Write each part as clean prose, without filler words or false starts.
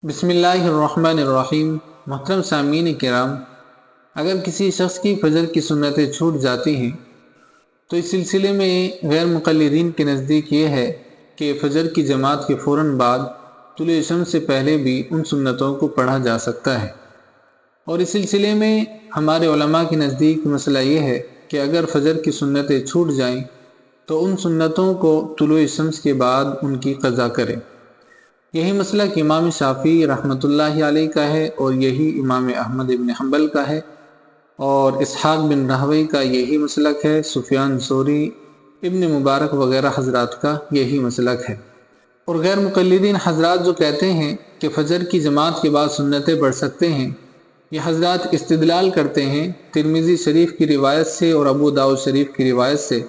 بسم اللہ الرحمن الرحیم۔ محترم سامعین کرام، اگر کسی شخص کی فجر کی سنتیں چھوٹ جاتی ہیں تو اس سلسلے میں غیر مقلدین کے نزدیک یہ ہے کہ فجر کی جماعت کے فوراً بعد طلوع شمس سے پہلے بھی ان سنتوں کو پڑھا جا سکتا ہے، اور اس سلسلے میں ہمارے علماء کے نزدیک مسئلہ یہ ہے کہ اگر فجر کی سنتیں چھوٹ جائیں تو ان سنتوں کو طلوع شمس کے بعد ان کی قضا کریں۔ یہی مسئلہ کہ امام شافعی رحمۃ اللہ علیہ کا ہے، اور یہی امام احمد بن حنبل کا ہے، اور اسحاق بن راہوی کا یہی مسلک ہے، سفیان ثوری، ابن مبارک وغیرہ حضرات کا یہی مسلک ہے۔ اور غیر مقلدین حضرات جو کہتے ہیں کہ فجر کی جماعت کے بعد سنتیں پڑھ سکتے ہیں، یہ حضرات استدلال کرتے ہیں ترمذی شریف کی روایت سے اور ابو داؤد شریف کی روایت سے،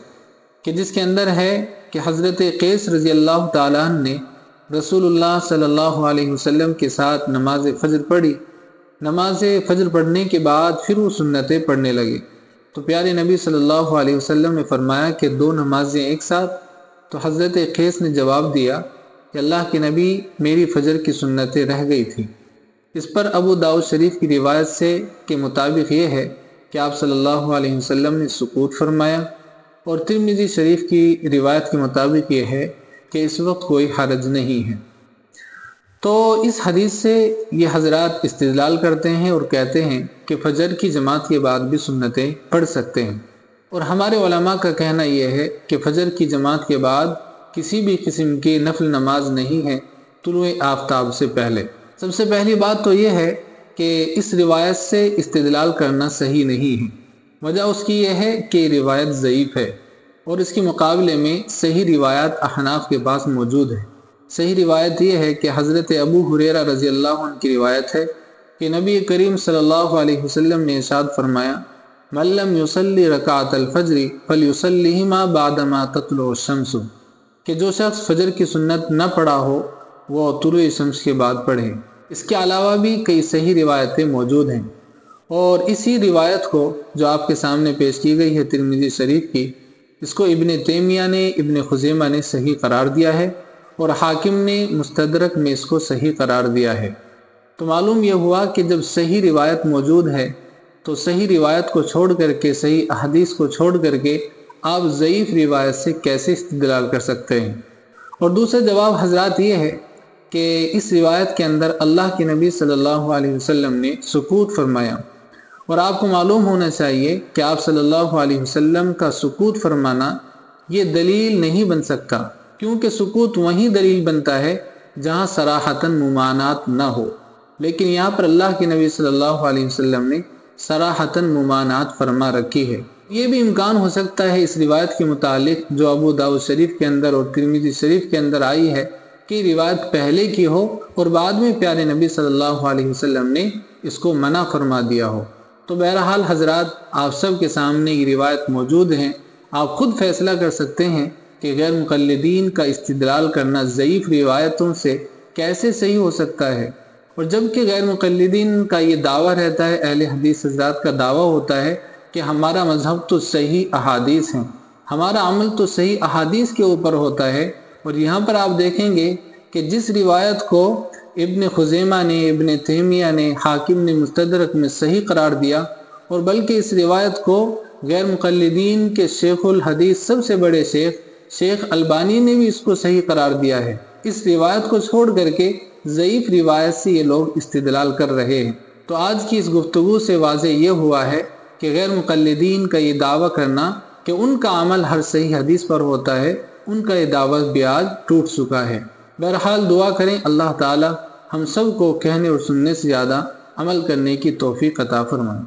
کہ جس کے اندر ہے کہ حضرت قیس رضی اللہ تعالیٰ عنہ نے رسول اللہ صلی اللہ علیہ وسلم کے ساتھ نماز فجر پڑھی۔ نماز فجر پڑھنے کے بعد پھر وہ سنتیں پڑھنے لگے، تو پیارے نبی صلی اللہ علیہ وسلم نے فرمایا کہ دو نمازیں ایک ساتھ؟ تو حضرت قیس نے جواب دیا کہ اللہ کے نبی، میری فجر کی سنتیں رہ گئی تھیں۔ اس پر ابو داؤد شریف کی روایت سے کے مطابق یہ ہے کہ آپ صلی اللہ علیہ وسلم نے سکوت فرمایا، اور ترمذی شریف کی روایت کے مطابق یہ ہے کہ اس وقت کوئی حرج نہیں ہے۔ تو اس حدیث سے یہ حضرات استدلال کرتے ہیں اور کہتے ہیں کہ فجر کی جماعت کے بعد بھی سنتیں پڑھ سکتے ہیں، اور ہمارے علماء کا کہنا یہ ہے کہ فجر کی جماعت کے بعد کسی بھی قسم کی نفل نماز نہیں ہے طلوع آفتاب سے پہلے۔ سب سے پہلی بات تو یہ ہے کہ اس روایت سے استدلال کرنا صحیح نہیں ہے۔ وجہ اس کی یہ ہے کہ یہ روایت ضعیف ہے، اور اس کے مقابلے میں صحیح روایات احناف کے پاس موجود ہے۔ صحیح روایت یہ ہے کہ حضرت ابو ہریرہ رضی اللہ عنہ کی روایت ہے کہ نبی کریم صلی اللہ علیہ وسلم نے ارشاد فرمایا، من لم یصلی رکعۃ الفجر فلیصلیہما بعدما تطلع الشمس، کہ جو شخص فجر کی سنت نہ پڑھا ہو وہ طلوع شمس کے بعد پڑھے۔ اس کے علاوہ بھی کئی صحیح روایتیں موجود ہیں، اور اسی روایت کو جو آپ کے سامنے پیش کی گئی ہے ترمذی شریف کی، اس کو ابن تیمیہ نے، ابن خزیمہ نے صحیح قرار دیا ہے، اور حاکم نے مستدرک میں اس کو صحیح قرار دیا ہے۔ تو معلوم یہ ہوا کہ جب صحیح روایت موجود ہے تو صحیح روایت کو چھوڑ کر کے، صحیح احادیث کو چھوڑ کر کے آپ ضعیف روایت سے کیسے استدلال کر سکتے ہیں؟ اور دوسرا جواب حضرات یہ ہے کہ اس روایت کے اندر اللہ کے نبی صلی اللہ علیہ وسلم نے سکوت فرمایا، اور آپ کو معلوم ہونا چاہیے کہ آپ صلی اللہ علیہ وسلم کا سکوت فرمانا یہ دلیل نہیں بن سکتا، کیونکہ سکوت وہیں دلیل بنتا ہے جہاں صراحتاً ممانعت نہ ہو، لیکن یہاں پر اللہ کے نبی صلی اللہ علیہ وسلم نے صراحتاً ممانعت فرما رکھی ہے۔ یہ بھی امکان ہو سکتا ہے اس روایت کے متعلق جو ابو داؤد شریف کے اندر اور ترمذی شریف کے اندر آئی ہے کہ روایت پہلے کی ہو اور بعد میں پیارے نبی صلی اللہ علیہ وسلم نے اس کو منع فرما دیا ہو۔ تو بہرحال حضرات، آپ سب کے سامنے یہ روایت موجود ہیں، آپ خود فیصلہ کر سکتے ہیں کہ غیر مقلدین کا استدلال کرنا ضعیف روایتوں سے کیسے صحیح ہو سکتا ہے، اور جبکہ غیر مقلدین کا یہ دعویٰ رہتا ہے، اہل حدیث حضرات کا دعویٰ ہوتا ہے کہ ہمارا مذہب تو صحیح احادیث ہیں، ہمارا عمل تو صحیح احادیث کے اوپر ہوتا ہے۔ اور یہاں پر آپ دیکھیں گے کہ جس روایت کو ابن خزیمہ نے، ابن تیمیہ نے، حاکم نے مستدرک میں صحیح قرار دیا، اور بلکہ اس روایت کو غیر مقلدین کے شیخ الحدیث سب سے بڑے شیخ البانی نے بھی اس کو صحیح قرار دیا ہے، اس روایت کو چھوڑ کر کے ضعیف روایت سے یہ لوگ استدلال کر رہے ہیں۔ تو آج کی اس گفتگو سے واضح یہ ہوا ہے کہ غیر مقلدین کا یہ دعویٰ کرنا کہ ان کا عمل ہر صحیح حدیث پر ہوتا ہے، ان کا یہ دعویٰ بھی آج ٹوٹ چکا ہے۔ بہرحال دعا کریں اللہ تعالی ہم سب کو کہنے اور سننے سے زیادہ عمل کرنے کی توفیق عطا فرمائے۔